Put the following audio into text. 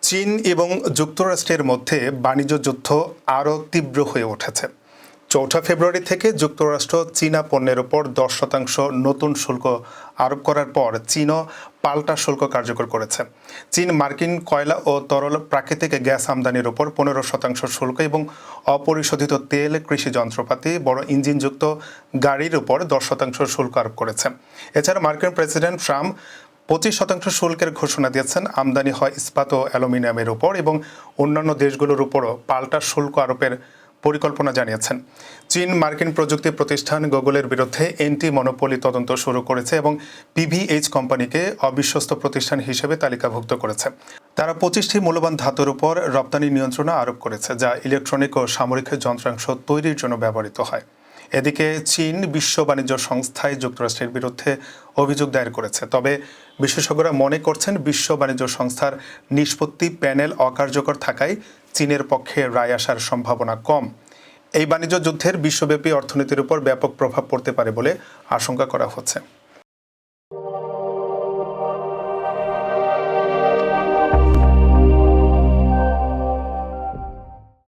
চীন এবং যুক্তরাষ্ট্রের মধ্যে বাণিজ্য যুদ্ধ আরও তীব্র হয়ে উঠেছে। ৪ ফেব্রুয়ারি থেকে যুক্তরাষ্ট্র চীনা পণ্যের ওপর 10% নতুন শুল্ক আরোপ করার পর চীনও পাল্টা শুল্ক কার্যকর করেছে। চীন মার্কিন কয়লা ও তরল প্রাকৃতিক গ্যাস আমদানির ওপর 15% শুল্ক এবং অপরিশোধিত তেল, কৃষি যন্ত্রপাতি, বড় ইঞ্জিনযুক্ত গাড়ির উপর 10% শুল্ক আরোপ করেছে। এছাড়া মার্কিন প্রেসিডেন্ট ট্রাম্প 25% শুল্কের ঘোষণা দিয়েছেন আমদানি হয় ইস্পাত ও অ্যালুমিনিয়ামের উপর এবং অন্যান্য দেশগুলোর উপরও পাল্টা শুল্ক আরোপের পরিকল্পনা জানিয়েছেন। চীন মার্কিন প্রযুক্তি প্রতিষ্ঠান গুগলের বিরুদ্ধে অ্যান্টি মনোপলি তদন্ত শুরু করেছে এবং পিভিএইচ কোম্পানিকে অবিশ্বস্ত প্রতিষ্ঠান হিসেবে তালিকাভুক্ত করেছে। তারা 25টি মূল্যবান ধাতুর উপর রপ্তানি নিয়ন্ত্রণ আরোপ করেছে, যা ইলেকট্রনিক ও সামরিক যন্ত্রাংশ তৈরির জন্য ব্যবহৃত হয়। এদিকে চীন বিশ্ব বাণিজ্য সংস্থায় যুক্তরাষ্ট্রের বিরুদ্ধে অভিযোগ দায়ের করেছে। তবে বিশেষজ্ঞরা মনে করছেন বিশ্ব বাণিজ্য সংস্থার নিষ্পত্তি প্যানেল অকার্যকর থাকায় চীনের পক্ষে রায় আসার সম্ভাবনা কম। এই বাণিজ্য যুদ্ধের বিশ্বব্যাপী অর্থনীতির উপর ব্যাপক প্রভাব পড়তে পারে বলে আশঙ্কা করা হচ্ছে।